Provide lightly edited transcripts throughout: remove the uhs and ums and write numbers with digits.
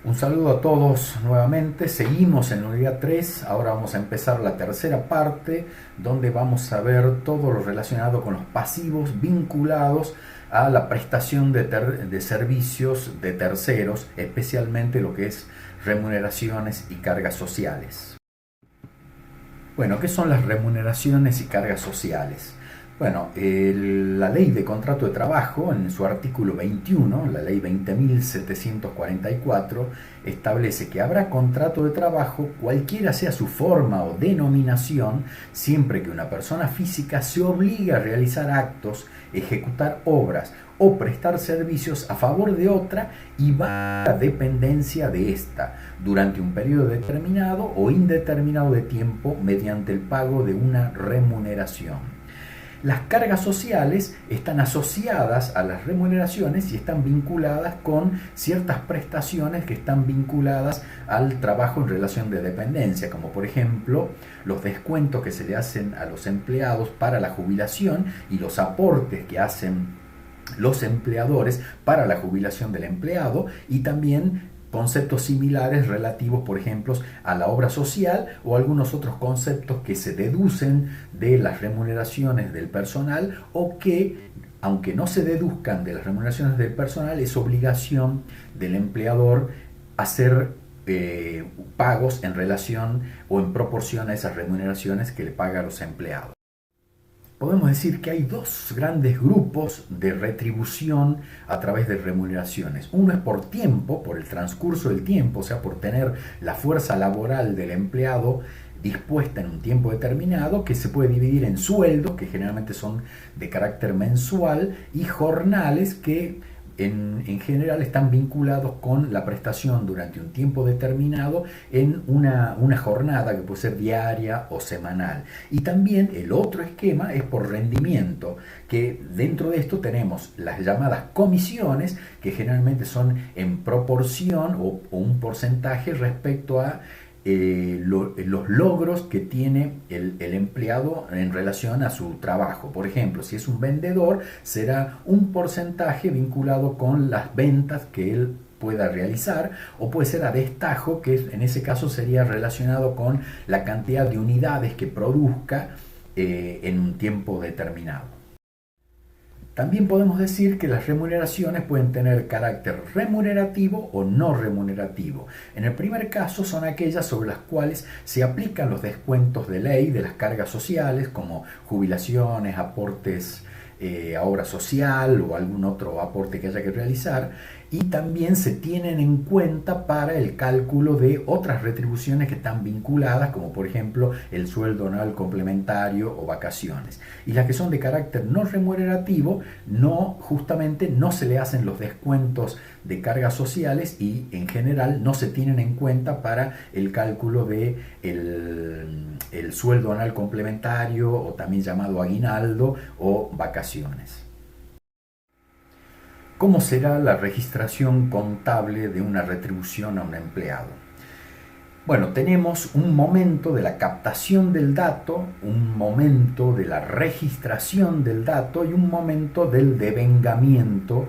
Un saludo a todos nuevamente, seguimos en la unidad 3, ahora vamos a empezar la tercera parte donde vamos a ver todo lo relacionado con los pasivos vinculados a la prestación de servicios de terceros, especialmente lo que es remuneraciones y cargas sociales. Bueno, ¿qué son las remuneraciones y cargas sociales? Bueno, la ley de contrato de trabajo, en su artículo 21, la ley 20.744, establece que habrá contrato de trabajo cualquiera sea su forma o denominación, siempre que una persona física se obligue a realizar actos, ejecutar obras o prestar servicios a favor de otra y bajo la dependencia de ésta, durante un periodo determinado o indeterminado de tiempo mediante el pago de una remuneración. Las cargas sociales están asociadas a las remuneraciones y están vinculadas con ciertas prestaciones que están vinculadas al trabajo en relación de dependencia, como por ejemplo los descuentos que se le hacen a los empleados para la jubilación y los aportes que hacen los empleadores para la jubilación del empleado, y también conceptos similares relativos, por ejemplo, a la obra social o algunos otros conceptos que se deducen de las remuneraciones del personal o que, aunque no se deduzcan de las remuneraciones del personal, es obligación del empleador hacer pagos en relación o en proporción a esas remuneraciones que le paga a los empleados. Podemos decir que hay dos grandes grupos de retribución a través de remuneraciones. Uno es por tiempo, por el transcurso del tiempo, o sea, por tener la fuerza laboral del empleado dispuesta en un tiempo determinado, que se puede dividir en sueldos, que generalmente son de carácter mensual, y jornales, que en general están vinculados con la prestación durante un tiempo determinado en una jornada que puede ser diaria o semanal. Y también el otro esquema es por rendimiento, que dentro de esto tenemos las llamadas comisiones, que generalmente son en proporción o un porcentaje respecto a los logros que tiene el empleado en relación a su trabajo. Por ejemplo, si es un vendedor, será un porcentaje vinculado con las ventas que él pueda realizar, o puede ser a destajo, que en ese caso sería relacionado con la cantidad de unidades que produzca en un tiempo determinado. También podemos decir que las remuneraciones pueden tener carácter remunerativo o no remunerativo. En el primer caso son aquellas sobre las cuales se aplican los descuentos de ley de las cargas sociales, como jubilaciones, aportes a obra social o algún otro aporte que haya que realizar, y también se tienen en cuenta para el cálculo de otras retribuciones que están vinculadas, como por ejemplo el sueldo anual complementario o vacaciones. Y las que son de carácter no remunerativo, justamente no se le hacen los descuentos de cargas sociales y en general no se tienen en cuenta para el cálculo de el sueldo anual complementario, o también llamado aguinaldo o vacaciones. ¿Cómo será la registración contable de una retribución a un empleado? Bueno, tenemos un momento de la captación del dato, un momento de la registración del dato y un momento del devengamiento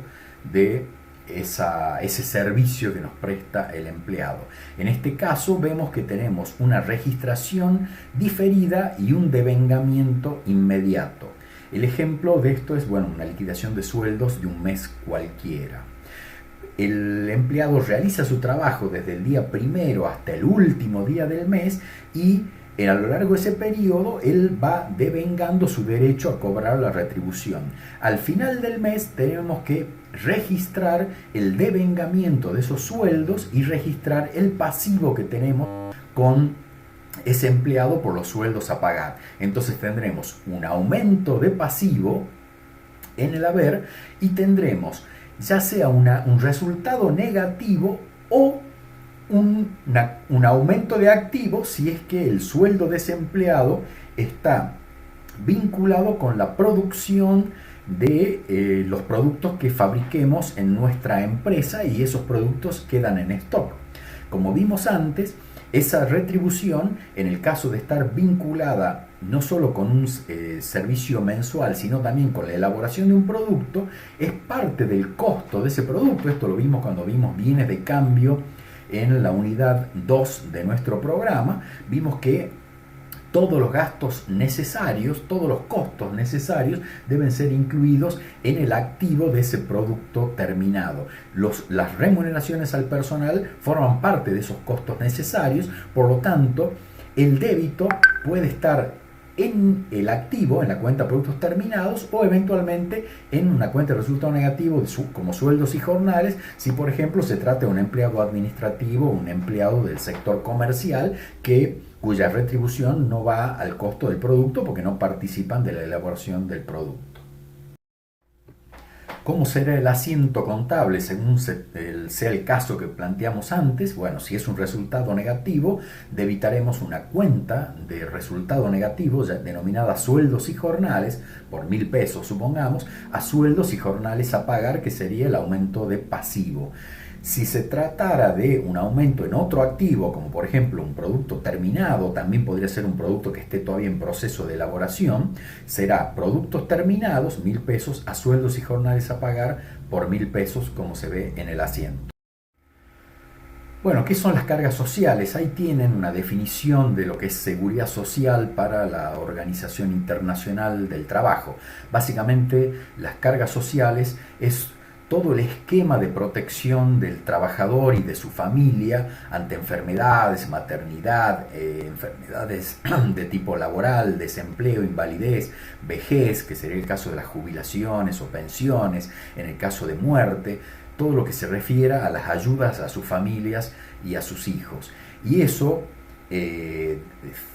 de ese servicio que nos presta el empleado. En este caso vemos que tenemos una registración diferida y un devengamiento inmediato. El ejemplo de esto es, una liquidación de sueldos de un mes cualquiera. El empleado realiza su trabajo desde el día primero hasta el último día del mes y a lo largo de ese periodo él va devengando su derecho a cobrar la retribución. Al final del mes tenemos que registrar el devengamiento de esos sueldos y registrar el pasivo que tenemos con ese empleado por los sueldos a pagar. Entonces tendremos un aumento de pasivo en el haber y tendremos ya sea un resultado negativo o un aumento de activo si es que el sueldo de ese empleado está vinculado con la producción de los productos que fabriquemos en nuestra empresa y esos productos quedan en stock. Como vimos antes, esa retribución, en el caso de estar vinculada no solo con un servicio mensual, sino también con la elaboración de un producto, es parte del costo de ese producto. Esto lo vimos cuando vimos bienes de cambio en la unidad 2 de nuestro programa, vimos que todos los gastos necesarios, todos los costos necesarios deben ser incluidos en el activo de ese producto terminado. Las remuneraciones al personal forman parte de esos costos necesarios, por lo tanto, el débito puede estar en el activo, en la cuenta de productos terminados, o eventualmente en una cuenta de resultado negativo como sueldos y jornales, si por ejemplo se trata de un empleado administrativo o un empleado del sector comercial cuya retribución no va al costo del producto porque no participan de la elaboración del producto. ¿Cómo será el asiento contable según sea el caso que planteamos antes? Bueno, si es un resultado negativo, debitaremos una cuenta de resultado negativo denominada sueldos y jornales, por 1.000 pesos supongamos, a sueldos y jornales a pagar, que sería el aumento de pasivo. Si se tratara de un aumento en otro activo, como por ejemplo un producto terminado, también podría ser un producto que esté todavía en proceso de elaboración, será productos terminados, 1.000 pesos, a sueldos y jornales a pagar por 1.000 pesos, como se ve en el asiento. Bueno, ¿qué son las cargas sociales? Ahí tienen una definición de lo que es seguridad social para la Organización Internacional del Trabajo. Básicamente, las cargas sociales es todo el esquema de protección del trabajador y de su familia ante enfermedades, maternidad, enfermedades de tipo laboral, desempleo, invalidez, vejez, que sería el caso de las jubilaciones o pensiones, en el caso de muerte, todo lo que se refiera a las ayudas a sus familias y a sus hijos. Y eso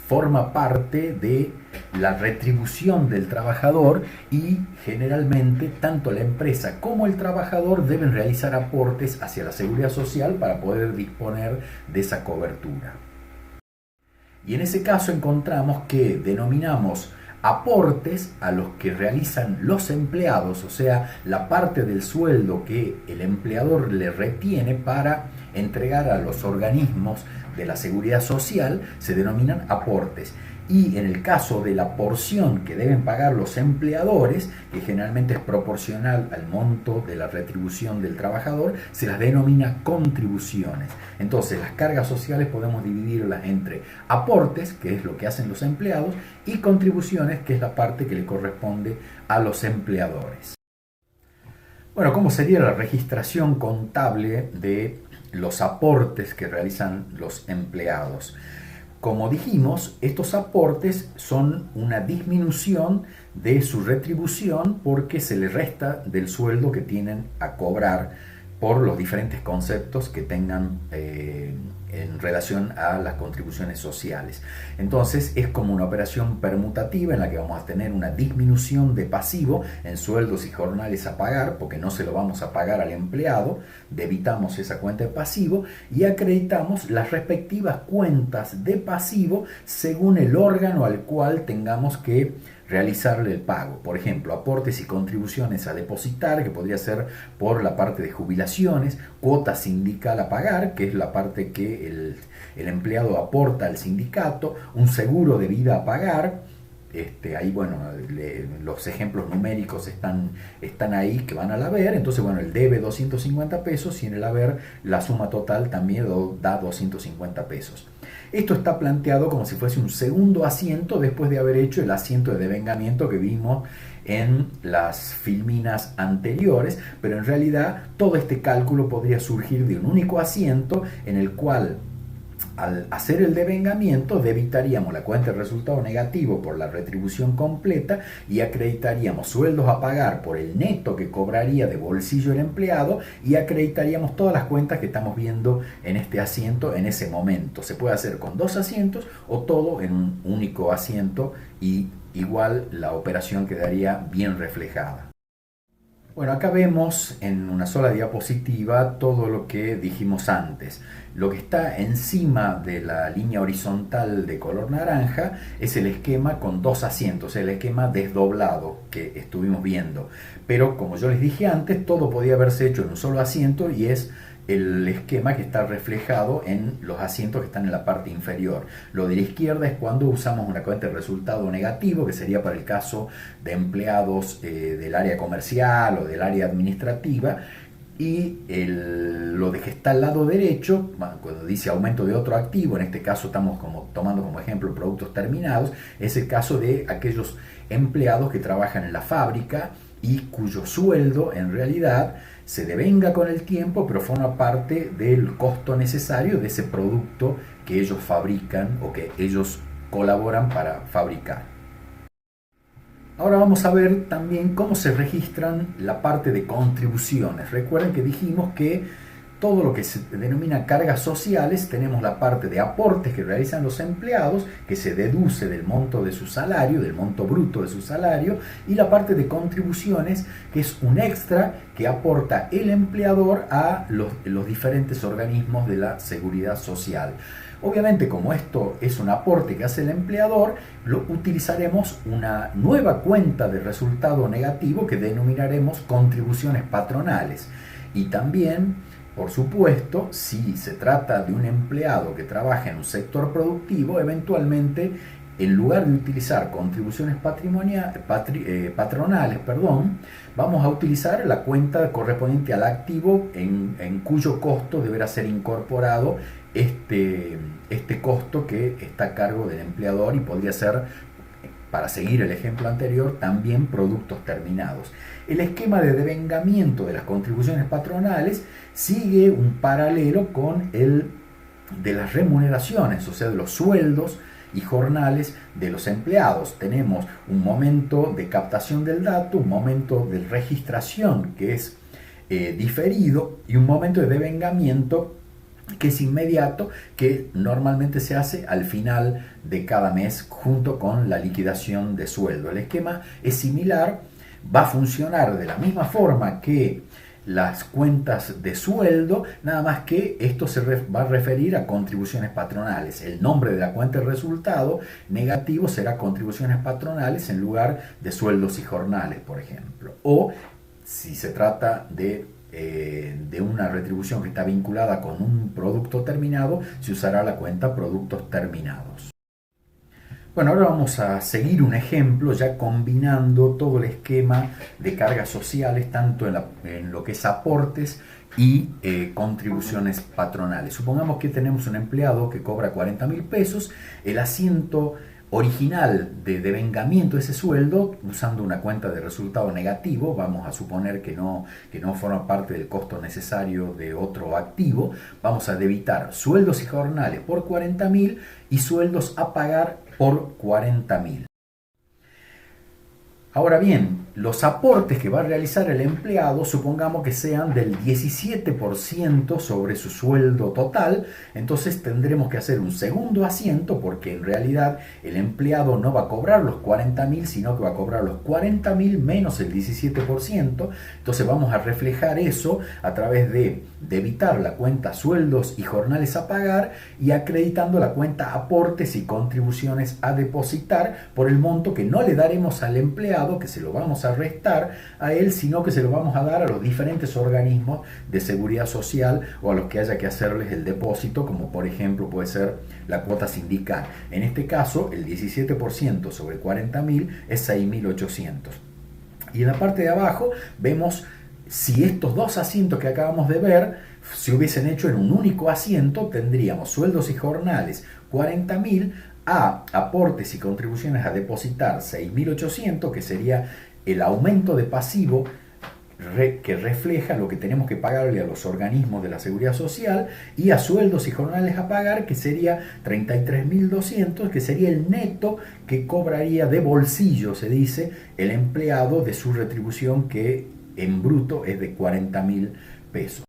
forma parte de la retribución del trabajador, y generalmente tanto la empresa como el trabajador deben realizar aportes hacia la seguridad social para poder disponer de esa cobertura. Y en ese caso encontramos que denominamos aportes a los que realizan los empleados, o sea, la parte del sueldo que el empleador le retiene para entregar a los organismos de la seguridad social, se denominan aportes. Y en el caso de la porción que deben pagar los empleadores, que generalmente es proporcional al monto de la retribución del trabajador, se las denomina contribuciones. Entonces, las cargas sociales podemos dividirlas entre aportes, que es lo que hacen los empleados, y contribuciones, que es la parte que le corresponde a los empleadores. Bueno, ¿cómo sería la registración contable de los aportes que realizan los empleados? Como dijimos, estos aportes son una disminución de su retribución porque se les resta del sueldo que tienen a cobrar por los diferentes conceptos que tengan en relación a las contribuciones sociales. Entonces es como una operación permutativa en la que vamos a tener una disminución de pasivo en sueldos y jornales a pagar, porque no se lo vamos a pagar al empleado, debitamos esa cuenta de pasivo y acreditamos las respectivas cuentas de pasivo según el órgano al cual tengamos que realizarle el pago. Por ejemplo, aportes y contribuciones a depositar, que podría ser por la parte de jubilaciones, cuota sindical a pagar, que es la parte que el empleado aporta al sindicato, un seguro de vida a pagar. Ahí, bueno, los ejemplos numéricos están ahí, que van al haber. Entonces, bueno, el debe 250 pesos y en el haber la suma total también da 250 pesos. Esto está planteado como si fuese un segundo asiento después de haber hecho el asiento de devengamiento que vimos en las filminas anteriores, pero en realidad todo este cálculo podría surgir de un único asiento en el cual, al hacer el devengamiento, debitaríamos la cuenta de resultado negativo por la retribución completa y acreditaríamos sueldos a pagar por el neto que cobraría de bolsillo el empleado, y acreditaríamos todas las cuentas que estamos viendo en este asiento en ese momento. Se puede hacer con dos asientos o todo en un único asiento, y igual la operación quedaría bien reflejada. Bueno, acá vemos en una sola diapositiva todo lo que dijimos antes. Lo que está encima de la línea horizontal de color naranja es el esquema con dos asientos, el esquema desdoblado que estuvimos viendo. Pero como yo les dije antes, todo podía haberse hecho en un solo asiento, y es el esquema que está reflejado en los asientos que están en la parte inferior. Lo de la izquierda es cuando usamos una cuenta de resultado negativo, que sería para el caso de empleados del área comercial o del área administrativa, lo de que está al lado derecho, cuando dice aumento de otro activo, en este caso estamos tomando como ejemplo productos terminados, es el caso de aquellos empleados que trabajan en la fábrica y cuyo sueldo en realidad se devenga con el tiempo, pero forma parte del costo necesario de ese producto que ellos fabrican o que ellos colaboran para fabricar. Ahora vamos a ver también cómo se registran la parte de contribuciones. Recuerden que dijimos que todo lo que se denomina cargas sociales, tenemos la parte de aportes que realizan los empleados, que se deduce del monto de su salario, del monto bruto de su salario, y la parte de contribuciones, que es un extra que aporta el empleador a los diferentes organismos de la seguridad social. Obviamente, como esto es un aporte que hace el empleador, utilizaremos una nueva cuenta de resultado negativo que denominaremos contribuciones patronales. Y también, por supuesto, si se trata de un empleado que trabaja en un sector productivo, eventualmente, en lugar de utilizar contribuciones patronales, vamos a utilizar la cuenta correspondiente al activo en cuyo costo deberá ser incorporado este costo que está a cargo del empleador, y podría ser, para seguir el ejemplo anterior, también productos terminados. El esquema de devengamiento de las contribuciones patronales sigue un paralelo con el de las remuneraciones, o sea, de los sueldos y jornales de los empleados. Tenemos un momento de captación del dato, un momento de registración que es diferido, y un momento de devengamiento que es inmediato, que normalmente se hace al final de cada mes junto con la liquidación de sueldo. El esquema es similar, va a funcionar de la misma forma que las cuentas de sueldo, nada más que esto se va a referir a contribuciones patronales. El nombre de la cuenta de resultado negativo será contribuciones patronales en lugar de sueldos y jornales, por ejemplo. O si se trata de una retribución que está vinculada con un producto terminado, se usará la cuenta productos terminados. Bueno, ahora vamos a seguir un ejemplo ya combinando todo el esquema de cargas sociales, tanto en lo que es aportes y contribuciones patronales. Supongamos que tenemos un empleado que cobra 40.000 pesos, el asiento original de devengamiento de ese sueldo, usando una cuenta de resultado negativo, vamos a suponer que no forma parte del costo necesario de otro activo, vamos a debitar sueldos y jornales por 40.000 y sueldos a pagar por 40.000. Ahora bien, los aportes que va a realizar el empleado, supongamos que sean del 17% sobre su sueldo total, entonces tendremos que hacer un segundo asiento, porque en realidad el empleado no va a cobrar los 40.000, sino que va a cobrar los 40.000 menos el 17%, entonces vamos a reflejar eso a través de debitar la cuenta sueldos y jornales a pagar y acreditando la cuenta aportes y contribuciones a depositar por el monto que no le daremos al empleado, que se lo vamos a restar a él, sino que se lo vamos a dar a los diferentes organismos de seguridad social o a los que haya que hacerles el depósito, como por ejemplo puede ser la cuota sindical. En este caso, el 17% sobre 40.000 es 6.800. Y en la parte de abajo vemos si estos dos asientos que acabamos de ver se hubiesen hecho en un único asiento, tendríamos sueldos y jornales 40.000, a aportes y contribuciones a depositar 6.800, que sería el aumento de pasivo que refleja lo que tenemos que pagarle a los organismos de la seguridad social, y a sueldos y jornales a pagar, que sería 33.200, que sería el neto que cobraría de bolsillo, se dice, el empleado de su retribución, que en bruto es de 40.000 pesos.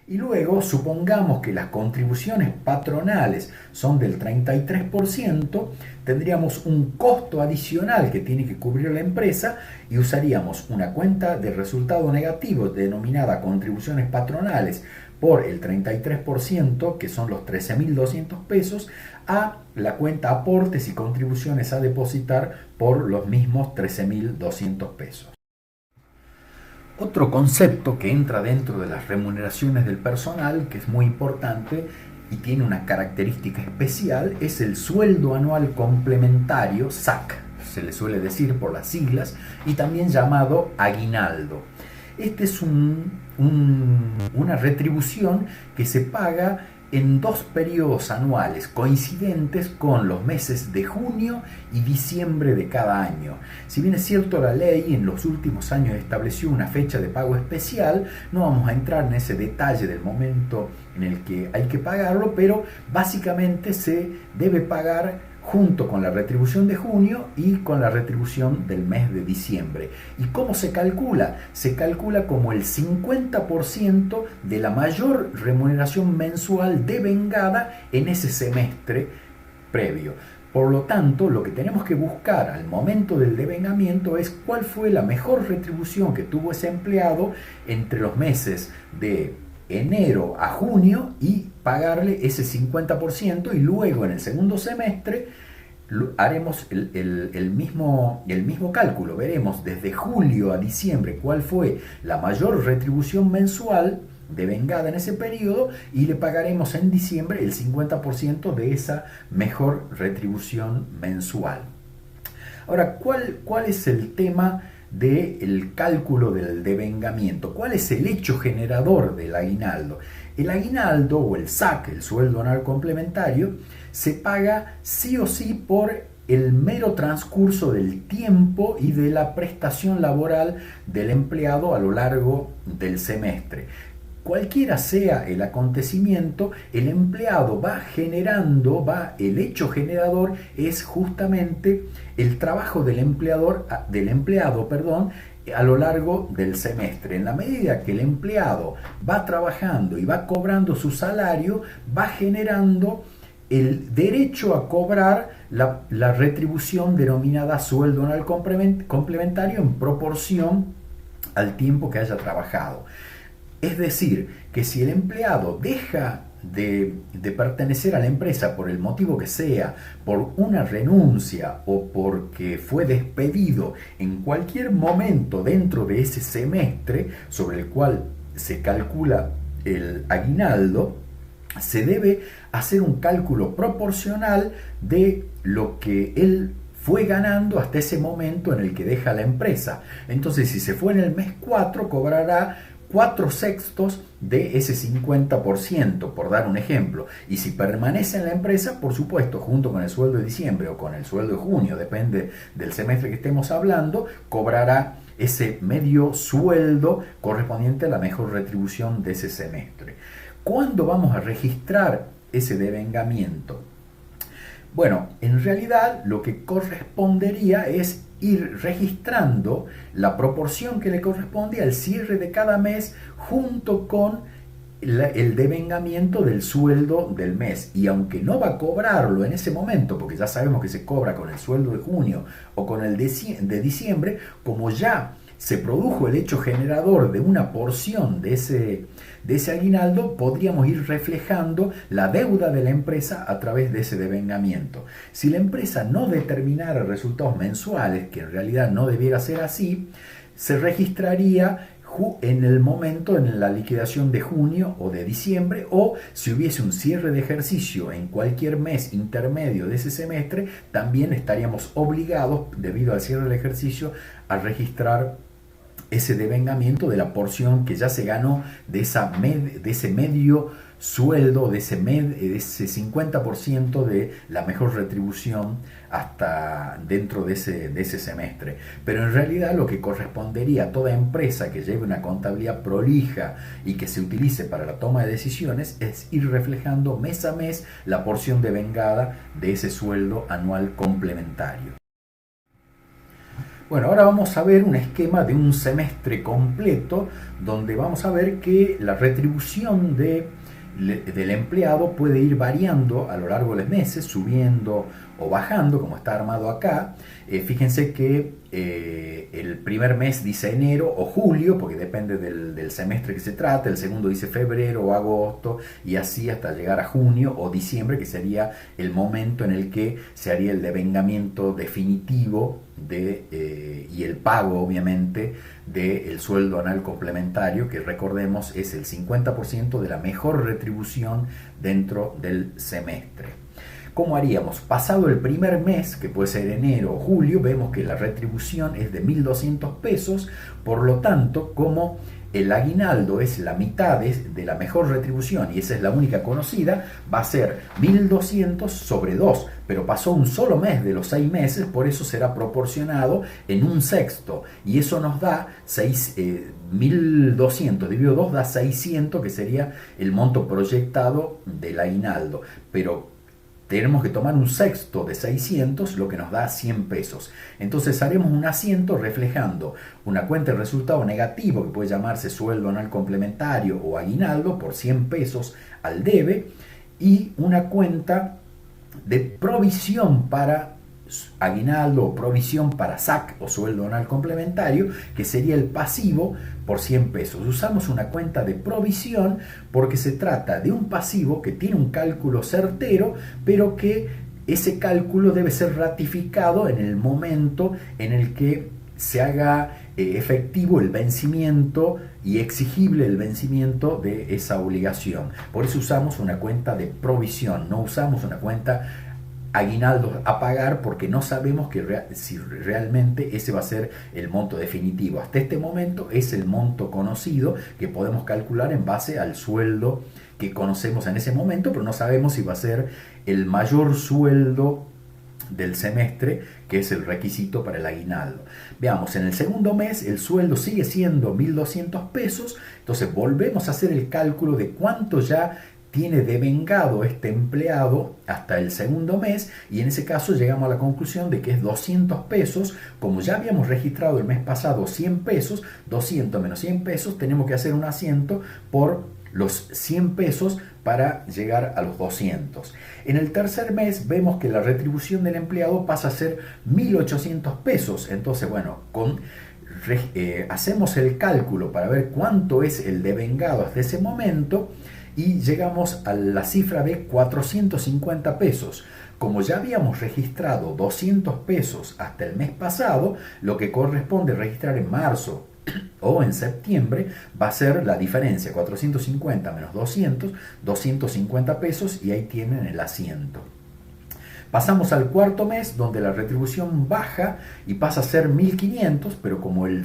Y luego, supongamos que las contribuciones patronales son del 33%, tendríamos un costo adicional que tiene que cubrir la empresa y usaríamos una cuenta de resultado negativo denominada contribuciones patronales por el 33%, que son los 13.200 pesos, a la cuenta aportes y contribuciones a depositar por los mismos 13.200 pesos. Otro concepto que entra dentro de las remuneraciones del personal, que es muy importante y tiene una característica especial, es el sueldo anual complementario, SAC, se le suele decir por las siglas, y también llamado aguinaldo. Este es una retribución que se paga en 2 periodos anuales coincidentes con los meses de junio y diciembre de cada año. Si bien es cierto, la ley en los últimos años estableció una fecha de pago especial, no vamos a entrar en ese detalle del momento en el que hay que pagarlo, pero básicamente se debe pagar junto con la retribución de junio y con la retribución del mes de diciembre. ¿Y cómo se calcula? Se calcula como el 50% de la mayor remuneración mensual devengada en ese semestre previo. Por lo tanto, lo que tenemos que buscar al momento del devengamiento es cuál fue la mejor retribución que tuvo ese empleado entre los meses de enero a junio y pagarle ese 50%, y luego en el segundo semestre haremos el mismo cálculo. Veremos desde julio a diciembre cuál fue la mayor retribución mensual devengada en ese periodo y le pagaremos en diciembre el 50% de esa mejor retribución mensual. Ahora, ¿cuál es el tema del cálculo del devengamiento? ¿Cuál es el hecho generador del aguinaldo? El aguinaldo o el SAC, el sueldo anual complementario, se paga sí o sí por el mero transcurso del tiempo y de la prestación laboral del empleado a lo largo del semestre. Cualquiera sea el acontecimiento, el empleado el hecho generador es justamente el trabajo del empleado, a lo largo del semestre. En la medida que el empleado va trabajando y va cobrando su salario, va generando el derecho a cobrar la retribución denominada sueldo anual complementario en proporción al tiempo que haya trabajado. Es decir, que si el empleado deja de pertenecer a la empresa por el motivo que sea, por una renuncia o porque fue despedido en cualquier momento dentro de ese semestre sobre el cual se calcula el aguinaldo, se debe hacer un cálculo proporcional de lo que él fue ganando hasta ese momento en el que deja la empresa. Entonces, si se fue en el mes 4, cobrará 4/6 de ese 50%, por dar un ejemplo. Y si permanece en la empresa, por supuesto, junto con el sueldo de diciembre o con el sueldo de junio, depende del semestre que estemos hablando, cobrará ese medio sueldo correspondiente a la mejor retribución de ese semestre. ¿Cuándo vamos a registrar ese devengamiento? Bueno, en realidad lo que correspondería es ir registrando la proporción que le corresponde al cierre de cada mes junto con el devengamiento del sueldo del mes. Y aunque no va a cobrarlo en ese momento, porque ya sabemos que se cobra con el sueldo de junio o con el de diciembre, como ya se produjo el hecho generador de una porción de ese aguinaldo, podríamos ir reflejando la deuda de la empresa a través de ese devengamiento. Si la empresa no determinara resultados mensuales, que en realidad no debiera ser así, se registraría en el momento en la liquidación de junio o de diciembre, o si hubiese un cierre de ejercicio en cualquier mes intermedio de ese semestre, también estaríamos obligados, debido al cierre del ejercicio, a registrar ese devengamiento de la porción que ya se ganó de ese medio sueldo, de ese 50% de la mejor retribución hasta dentro de ese semestre. Pero en realidad lo que correspondería a toda empresa que lleve una contabilidad prolija y que se utilice para la toma de decisiones es ir reflejando mes a mes la porción devengada de ese sueldo anual complementario. Bueno, ahora vamos a ver un esquema de un semestre completo donde vamos a ver que la retribución del empleado puede ir variando a lo largo de los meses, subiendo o bajando, como está armado acá. Fíjense que el primer mes dice enero o julio, porque depende del semestre que se trata. El segundo dice febrero o agosto, y así hasta llegar a junio o diciembre, que sería el momento en el que se haría el devengamiento definitivo y el pago, obviamente, del sueldo anual complementario, que recordemos es el 50% de la mejor retribución dentro del semestre. ¿Cómo haríamos? Pasado el primer mes, que puede ser enero o julio, vemos que la retribución es de 1.200 pesos, por lo tanto, como el aguinaldo es la mitad de la mejor retribución y esa es la única conocida, va a ser 1.200 sobre 2, pero pasó un solo mes de los 6 meses, por eso será proporcionado en un sexto y eso nos da 1.200 dividido 2 da 600, que sería el monto proyectado del aguinaldo, pero tenemos que tomar un sexto de 600, lo que nos da 100 pesos. Entonces haremos un asiento reflejando una cuenta de resultado negativo, que puede llamarse sueldo anual complementario o aguinaldo, por 100 pesos al debe, y una cuenta de provisión para aguinaldo o provisión para SAC o sueldo anual complementario, que sería el pasivo, por 100 pesos. Usamos una cuenta de provisión porque se trata de un pasivo que tiene un cálculo certero, pero que ese cálculo debe ser ratificado en el momento en el que se haga efectivo el vencimiento y exigible el vencimiento de esa obligación. Por eso usamos una cuenta de provisión, no usamos una cuenta aguinaldos a pagar porque no sabemos si realmente ese va a ser el monto definitivo. Hasta este momento es el monto conocido que podemos calcular en base al sueldo que conocemos en ese momento, pero no sabemos si va a ser el mayor sueldo del semestre, que es el requisito para el aguinaldo. Veamos, en el segundo mes el sueldo sigue siendo 1.200 pesos, entonces volvemos a hacer el cálculo de cuánto ya tiene devengado este empleado hasta el segundo mes y en ese caso llegamos a la conclusión de que es 200 pesos. Como ya habíamos registrado el mes pasado 100 pesos, 200 menos 100 pesos, tenemos que hacer un asiento por los 100 pesos para llegar a los 200. En el tercer mes vemos que la retribución del empleado pasa a ser 1.800 pesos. Entonces, bueno, hacemos el cálculo para ver cuánto es el devengado hasta ese momento y llegamos a la cifra de 450 pesos. Como ya habíamos registrado 200 pesos hasta el mes pasado, lo que corresponde registrar en marzo o en septiembre va a ser la diferencia, 450 menos 200, 250 pesos, y ahí tienen el asiento. Pasamos al cuarto mes, donde la retribución baja y pasa a ser 1.500, pero como el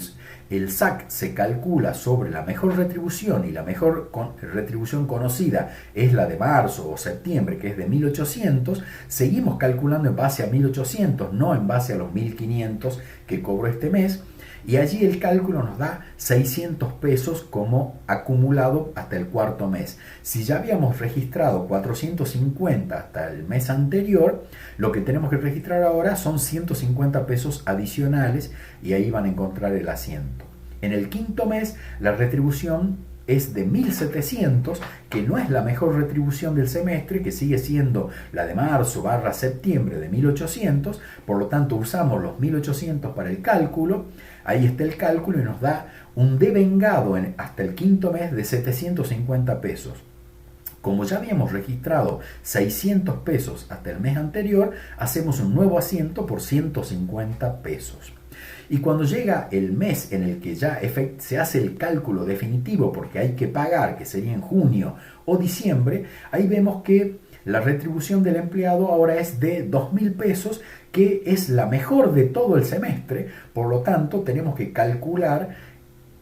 SAC se calcula sobre la mejor retribución y la mejor retribución conocida es la de marzo o septiembre, que es de 1.800, seguimos calculando en base a 1.800, no en base a los 1.500 que cobró este mes. Y allí el cálculo nos da 600 pesos como acumulado hasta el cuarto mes. Si ya habíamos registrado 450 hasta el mes anterior, lo que tenemos que registrar ahora son 150 pesos adicionales y ahí van a encontrar el asiento. En el quinto mes la retribución es de 1.700, que no es la mejor retribución del semestre, que sigue siendo la de marzo / septiembre de 1.800, por lo tanto usamos los 1.800 para el cálculo. Ahí está el cálculo y nos da un devengado hasta el quinto mes de 750 pesos. Como ya habíamos registrado 600 pesos hasta el mes anterior, hacemos un nuevo asiento por 150 pesos. Y cuando llega el mes en el que ya se hace el cálculo definitivo, porque hay que pagar, que sería en junio o diciembre, ahí vemos que la retribución del empleado ahora es de 2.000 pesos, que es la mejor de todo el semestre. Por lo tanto, tenemos que calcular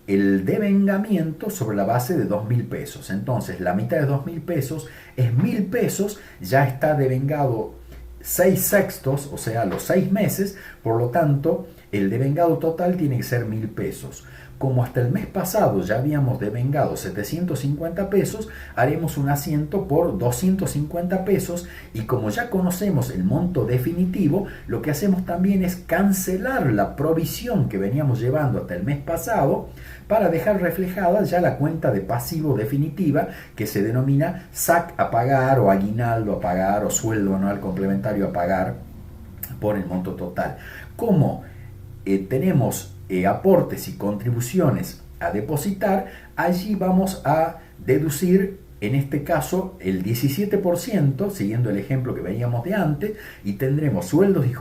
el devengamiento sobre la base de 2.000 pesos. Entonces, la mitad de 2.000 pesos es 1.000 pesos, ya está devengado 6 sextos, o sea, los 6 meses, por lo tanto, el devengado total tiene que ser 1.000 pesos. Como hasta el mes pasado ya habíamos devengado 750 pesos, haremos un asiento por 250 pesos y como ya conocemos el monto definitivo, lo que hacemos también es cancelar la provisión que veníamos llevando hasta el mes pasado para dejar reflejada ya la cuenta de pasivo definitiva, que se denomina SAC a pagar o aguinaldo a pagar o sueldo anual complementario a pagar por el monto total. Como tenemos aportes y contribuciones a depositar, allí vamos a deducir en este caso el 17%, siguiendo el ejemplo que veníamos de antes, y tendremos sueldos y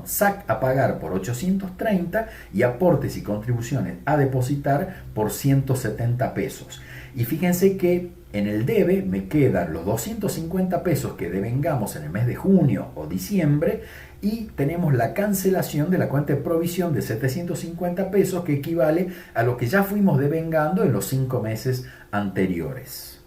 SAC a pagar por 830 y aportes y contribuciones a depositar por 170 pesos. Y fíjense que en el debe me quedan los 250 pesos que devengamos en el mes de junio o diciembre, y tenemos la cancelación de la cuenta de provisión de 750 pesos, que equivale a lo que ya fuimos devengando en los 5 meses anteriores.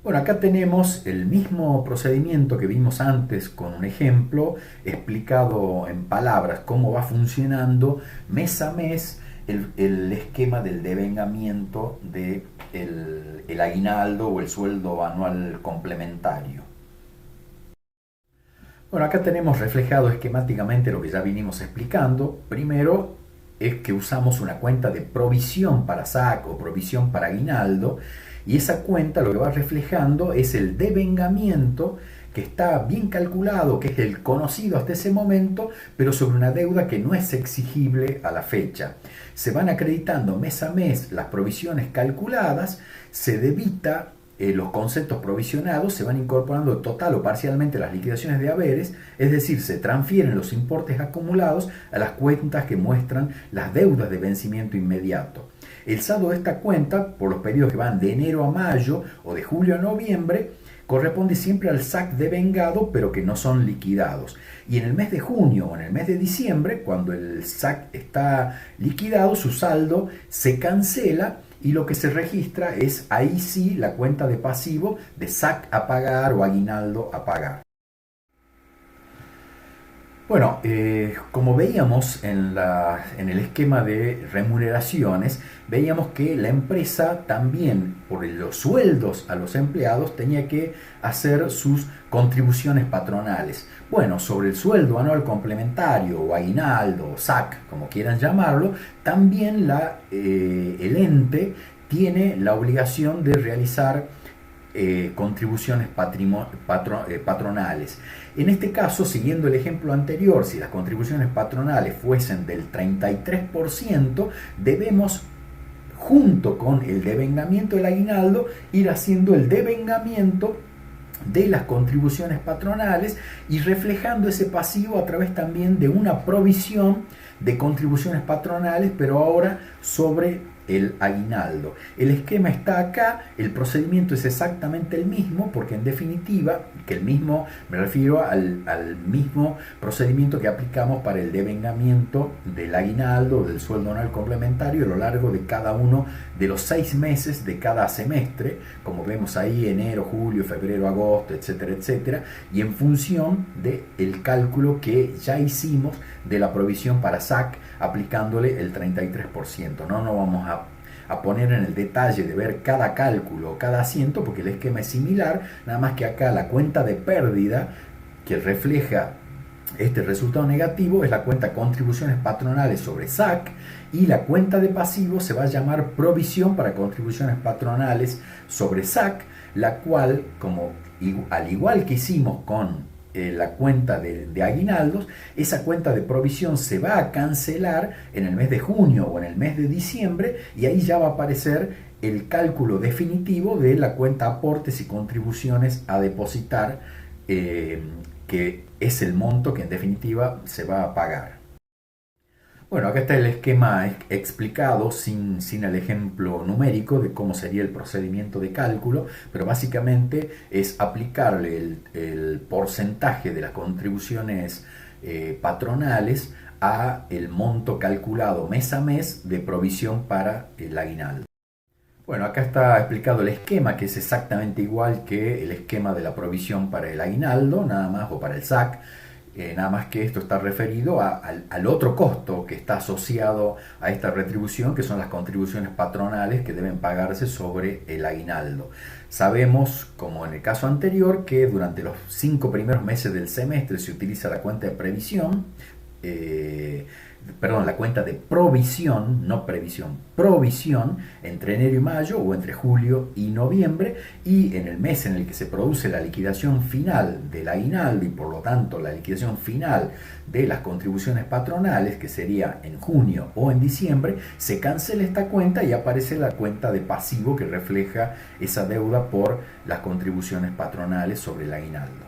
Bueno, acá tenemos el mismo procedimiento que vimos antes con un ejemplo explicado en palabras, cómo va funcionando mes a mes el esquema del devengamiento del el aguinaldo o el sueldo anual complementario. Bueno, acá tenemos reflejado esquemáticamente lo que ya vinimos explicando. Primero es que usamos una cuenta de provisión para SAC o provisión para aguinaldo, y esa cuenta lo que va reflejando es el devengamiento que está bien calculado, que es el conocido hasta ese momento, pero sobre una deuda que no es exigible a la fecha. Se van acreditando mes a mes las provisiones calculadas, se debita los conceptos provisionados, se van incorporando total o parcialmente las liquidaciones de haberes, es decir, se transfieren los importes acumulados a las cuentas que muestran las deudas de vencimiento inmediato. El saldo de esta cuenta, por los periodos que van de enero a mayo o de julio a noviembre, corresponde siempre al SAC devengado, pero que no son liquidados. Y en el mes de junio o en el mes de diciembre, cuando el SAC está liquidado, su saldo se cancela, y lo que se registra es ahí sí la cuenta de pasivo de SAC a pagar o aguinaldo a pagar. Bueno, como veíamos en el esquema de remuneraciones, veíamos que la empresa también, por los sueldos a los empleados, tenía que hacer sus contribuciones patronales. Bueno, sobre el sueldo anual complementario o aguinaldo o SAC, como quieran llamarlo, también el ente tiene la obligación de realizar contribuciones patronales. En este caso, siguiendo el ejemplo anterior, si las contribuciones patronales fuesen del 33%, debemos, junto con el devengamiento del aguinaldo, ir haciendo el devengamiento de las contribuciones patronales y reflejando ese pasivo a través también de una provisión de contribuciones patronales, pero ahora sobre el aguinaldo. El esquema está acá, el procedimiento es exactamente el mismo, porque en definitiva, que el mismo, me refiero al mismo procedimiento que aplicamos para el devengamiento del aguinaldo, del sueldo anual complementario a lo largo de cada uno de los 6 meses de cada semestre, como vemos ahí, enero, julio, febrero, agosto, etcétera, etcétera, y en función del cálculo que ya hicimos de la provisión para SAC, aplicándole el 33%. No vamos a poner en el detalle de ver cada cálculo, cada asiento, porque el esquema es similar, nada más que acá la cuenta de pérdida que refleja este resultado negativo es la cuenta contribuciones patronales sobre SAC, y la cuenta de pasivos se va a llamar provisión para contribuciones patronales sobre SAC, la cual, al igual que hicimos con la cuenta de aguinaldos, esa cuenta de provisión se va a cancelar en el mes de junio o en el mes de diciembre, y ahí ya va a aparecer el cálculo definitivo de la cuenta aportes y contribuciones a depositar, que es el monto que en definitiva se va a pagar. Bueno, acá está el esquema explicado sin el ejemplo numérico de cómo sería el procedimiento de cálculo, pero básicamente es aplicarle el porcentaje de las contribuciones patronales a el monto calculado mes a mes de provisión para el aguinaldo. Bueno, acá está explicado el esquema, que es exactamente igual que el esquema de la provisión para el aguinaldo, nada más, o para el SAC. Nada más que esto está referido al otro costo que está asociado a esta retribución, que son las contribuciones patronales que deben pagarse sobre el aguinaldo. Sabemos, como en el caso anterior, que durante los 5 primeros meses del semestre se utiliza la cuenta de previsión, la cuenta de provisión, no previsión, provisión, entre enero y mayo o entre julio y noviembre, y en el mes en el que se produce la liquidación final del aguinaldo y por lo tanto la liquidación final de las contribuciones patronales, que sería en junio o en diciembre, se cancela esta cuenta y aparece la cuenta de pasivo que refleja esa deuda por las contribuciones patronales sobre el aguinaldo.